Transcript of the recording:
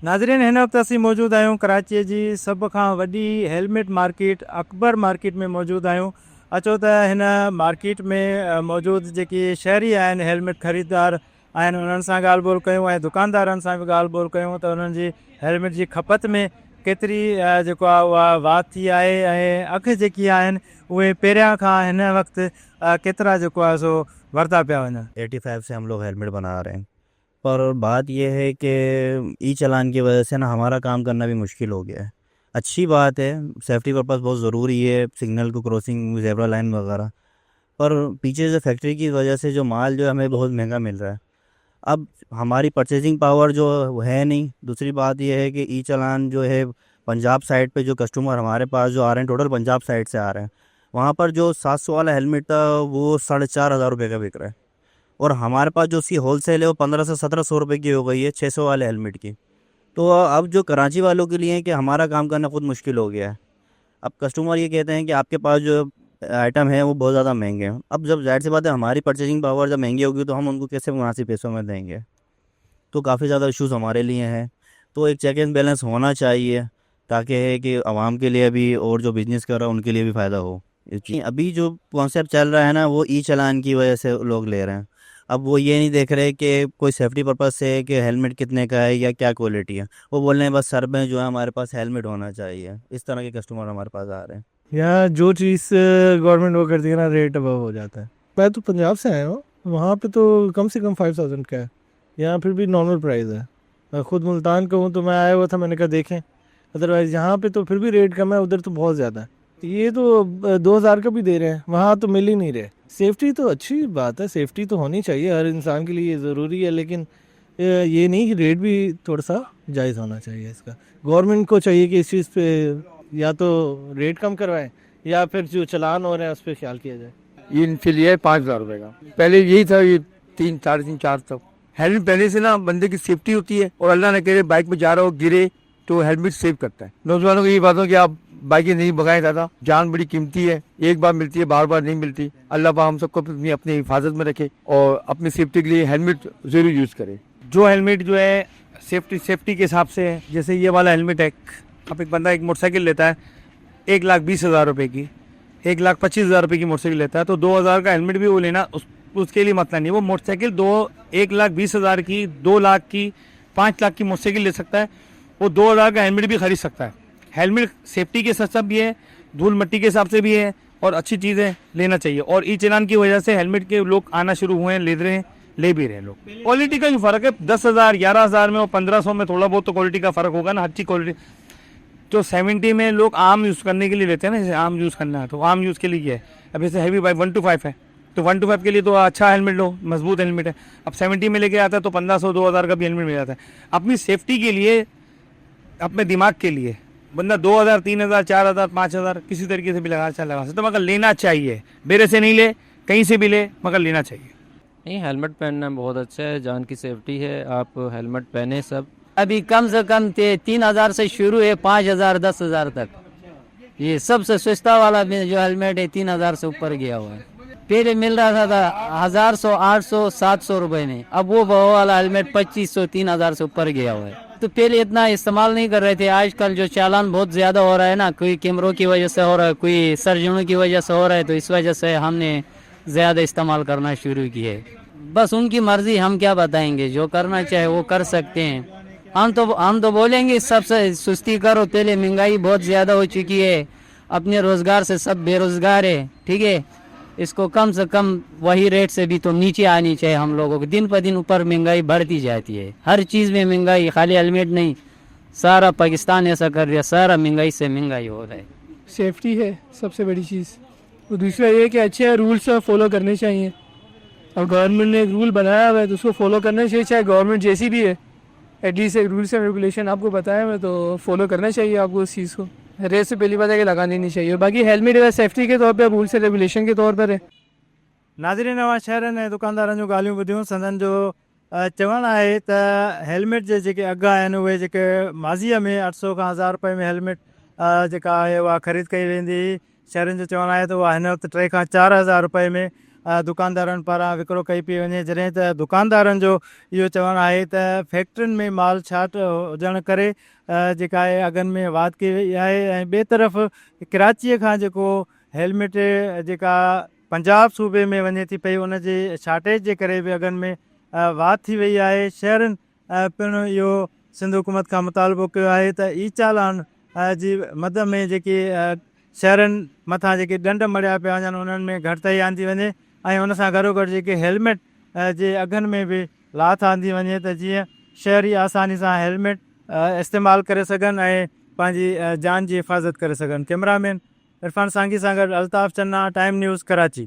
नाज़रीन, हिन वक़्तु असीं मौजूदु आहियूं कराचीअ जी सभ खां वॾी हेलमेट मार्केट अकबर मार्केट में मौजूदु आहियूं। अचो त हिन मार्केट में मौजूदु जेके शहरी आहिनि हेलमेट ख़रीदार आहिनि उन्हनि सां ॻाल्हि ॿोल कयूं ऐं दुकानदारनि सां बि ॻाल्हि ॿोल कयूं त उन्हनि जी हेलमेट जी खपत में केतिरी जेको आहे उहा वाध थी आहे ऐं अघु जेकी आहिनि उहे पहिरियां खां हिन वक़्तु केतिरा जेको आहे सो वरिता पिया वञनि। 85 से हम लोग हेलमेट बना रहे हैं, पर बात यह है कि ई चालान की वजह से ना हमारा काम करना भी मुश्किल हो गया है। अच्छी बात है, सेफ्टी पर्पस बहुत ज़रूरी है, सिग्नल को क्रॉसिंग, जेब्रा लाइन वगैरह, पर पीछे से फैक्ट्री की वजह से जो माल जो है हमें बहुत महंगा मिल रहा है। अब हमारी परचेजिंग पावर जो है नहीं। दूसरी बात यह है कि ई चालान जो है पंजाब साइड पे जो कस्टमर हमारे पास जो आ रहे हैं, टोटल पंजाब साइड से आ रहे हैं, वहाँ पर जो 700 वाला हेलमेट था वो 4,500 रुपये का बिक रहा है, और हमारे पास जो उसकी होलसेल है वो 1500 से 1700 रुपये की हो गई है 600 वाले हेलमेट की। तो अब जो कराची वालों के लिए है कि हमारा काम करना खुद मुश्किल हो गया है। अब कस्टमर ये कहते हैं कि आपके पास जो आइटम है वो बहुत ज़्यादा महंगे हैं। अब जब जाहिर सी बात है हमारी परचेजिंग पावर जब महंगी होगी तो हम उनको कैसे मुनासिब पैसों में देंगे। तो काफ़ी ज़्यादा इश्यूज़ हमारे लिए हैं। तो एक चेक एंड बैलेंस होना चाहिए ताकि है कि आवाम के लिए भी और जो बिज़नेस कर रहा है उनके लिए भी फ़ायदा हो। अभी जो कॉन्सेप्ट चल रहा है ना वो ई चालान की वजह से लोग ले रहे हैं। अब वो ये नहीं देख रहे कि कोई सेफ्टी पर्पस से कि हेलमेट कितने का है या क्या क्वालिटी है, वो बोल रहे हैं बस सर में जो है हमारे पास हेलमेट होना चाहिए। इस तरह के कस्टमर हमारे पास आ रहे हैं। यहाँ जो चीज़ गवर्नमेंट वो करती है ना रेट अबव हो जाता है। मैं तो पंजाब से आया हूँ, वहाँ पे तो कम से कम 5000 का है, यहाँ फिर भी नॉर्मल प्राइस है। मैं खुद मुल्तान का हूँ तो मैं आया हुआ था, मैंने कहा देखें, अदरवाइज़ यहाँ पे तो फिर भी रेट कम है, उधर तो बहुत ज़्यादा है। ये तो 2000 का भी दे रहे हैं, वहाँ तो मिल ही नहीं रहे। सेफ्टी तो अच्छी बात है, सेफ्टी तो होनी चाहिए हर इंसान के लिए, ये ज़रूरी है, लेकिन ये नहीं कि रेट भी थोड़ा सा जायज़ होना चाहिए इसका। गवर्नमेंट को चाहिए कि इस चीज़ पे या तो रेट कम करवाएं या फिर जो चालान हो रहे हैं उस पर ख्याल किया जाए। ये इनके लिए 5,000 रुपये का, पहले यही था, ये 3, 3.5, 4 तक। हेलमेट पहनने से ना बंदे की सेफ्टी होती है, और अल्लाह ने करे बाइक में जा रहा हो गिरे तो हेलमेट सेव करता है। नौजवानों को यही बात हो कि आप बाइकें नहीं भगाएं दादा, जान बड़ी कीमती है, एक बार मिलती है, बार बार नहीं मिलती। अल्लाह पाक हम सबको अपनी हिफाजत में रखे और अपनी सेफ्टी के लिए हेलमेट जरूर यूज करे। जो हेलमेट जो है सेफ्टी के हिसाब से है, जैसे ये वाला हेलमेट है, अब एक बंदा एक मोटरसाइकिल लेता है 1,20,000 रुपये की, 1,25,000 रुपये की मोटरसाइकिल लेता है, तो 2,000 का हेलमेट भी वो लेना उसके लिए मसला नहीं। वो मोटरसाइकिल 1,20,000 की, 2 लाख की, 5 लाख की मोटरसाइकिल ले सकता है, वो 2,000 का हेलमेट भी खरीद सकता है। हेलमेट सेफ्टी के साथ भी है, धूल मिट्टी के हिसाब से भी है, और अच्छी चीज़ें लेना चाहिए। और ई चालान की वजह से हेलमेट के लोग आना शुरू हुए हैं, ले रहे हैं, ले भी रहे हैं लोग। क्वालिटी का भी फ़र्क है, 10,000, 11,000 में और 1,500 में थोड़ा बहुत तो क्वालिटी का फ़र्क होगा ना, हर चीज़ क्वालिटी। जो 70 में लोग आम यूज़ करने के लिए लेते हैं ना, जैसे आम यूज़ करना है तो आम यूज़ के लिए है। अब जैसे हैवी बाइक 125 है, तो 125 के लिए तो अच्छा हेलमेट लो, मजबूत हेलमेट है। अब 70 में लेके आता है तो 1,500, 2,000 का भी हेलमेट मिल जाता है। अपनी सेफ्टी के लिए, अपने दिमाग के लिए बंदा 2,000, 3,000, 4,000, 5,000 किसी तरीके से भी लगा सकता है, तो मगर लेना चाहिए। बेरे से नहीं ले, कहीं से भी ले, मगर लेना चाहिए। नहीं, हेलमेट पहनना बहुत अच्छा है, जान की सेफ्टी है, आप हेलमेट पहने सब। अभी कम से कम 3,000 से शुरू है, 5,000, 10,000 तक। ये सबसे सस्ता वाला जो हेलमेट है 3,000 से ऊपर गया हुआ है। पहले मिल रहा था 1,000, 800, 700 रुपए में, अब वो वाला हेलमेट 2,500, 3,000 से ऊपर गया हुआ है। तो पहले इतना इस्तेमाल नहीं कर रहे थे, आजकल जो चालान बहुत ज्यादा हो रहा है ना, कोई कैमरों की वजह से हो रहा है, कोई सर्जनों की वजह से हो रहा है, तो इस वजह से हमने ज्यादा इस्तेमाल करना शुरू किया है। बस उनकी मर्जी, हम क्या बताएंगे, जो करना चाहे वो कर सकते हैं। हम तो बोलेंगे सबसे सुस्ती करो, पहले महंगाई बहुत ज्यादा हो चुकी है, अपने रोजगार से सब बेरोजगार है, ठीक है। इसको कम से कम वही रेट से भी तो नीचे आनी चाहिए हम लोगों को। दिन पर दिन ऊपर महंगाई बढ़ती जाती है, हर चीज़ में महंगाई, खाली हेलमेट नहीं, सारा पाकिस्तान ऐसा कर रहा है, सारा महंगाई से महंगाई हो रहा है। सेफ्टी है सबसे बड़ी चीज़, और दूसरा ये कि अच्छे रूल्स फॉलो करने चाहिए। और गवर्नमेंट ने एक रूल बनाया हुआ है तो उसको फॉलो करना चाहिए, चाहे गवर्नमेंट जैसी भी है, एटलीस्ट एक रूल्स एंड रेगुलेशन आपको बताया हुआ है तो फॉलो करना चाहिए आपको उस चीज़ को। रेस से पहली बात है कि लगानी नहीं चाहिए, बाकी हेलमेट है सेफ्टी के तौर पे, रूल्स एंड रेगुलेशन के तौर पर है। नाज़रीन, नवां शहरनि ऐं दुकानदारनि जूं ॻाल्हियूं ॿुधियूं। संदन जो चवणु आहे त हेलमेट जे जेके अघु आहिनि उहे जेके माज़ीअ में 800 खां 1,000 रुपए में हेलमेट जेका आहे उहा ख़रीद कई वेंदी हुई। शहरनि जो चवणु आहे त उहा हिन वक़्तु 3 खां 4 हज़ार रुपए में दुकानदारनि पारां विकिरो कई पई वञे, जॾहिं त दुकानदारनि जो इहो चवणु आहे त फैक्ट्रियुनि में माल छाट हुजण करे जेका आहे अघनि में वाध कई वई आहे। ऐं ॿिए तरफ़ कराचीअ खां जेको हेलमेट जेका पंजाब सूबे में वञे थी पई, उन जे शार्टेज जे करे बि अघनि में वाध थी वई आहे। शहरनि पिणु इहो सिंध हुकूमत खां मुतालबो कयो आहे त ई चालान जी मद में जेके शहरनि मथां जेके ॾंड मड़िया पिया वञनि उन्हनि में घटिताई आंदी वञे ऐं उन सां गॾोगॾु जेके हेलमेट जे अघनि में बि लाथ आंदी वञे त जीअं शहरी आसानी सां हेलमेट इस्तेमालु करे सघनि ऐं पंहिंजी जान जी हिफ़ाज़त करे सघनि। कैमरामैन इरफान सांगी सां गॾु अल्ताफ़ चन्ना, टाइम न्यूज़, कराची।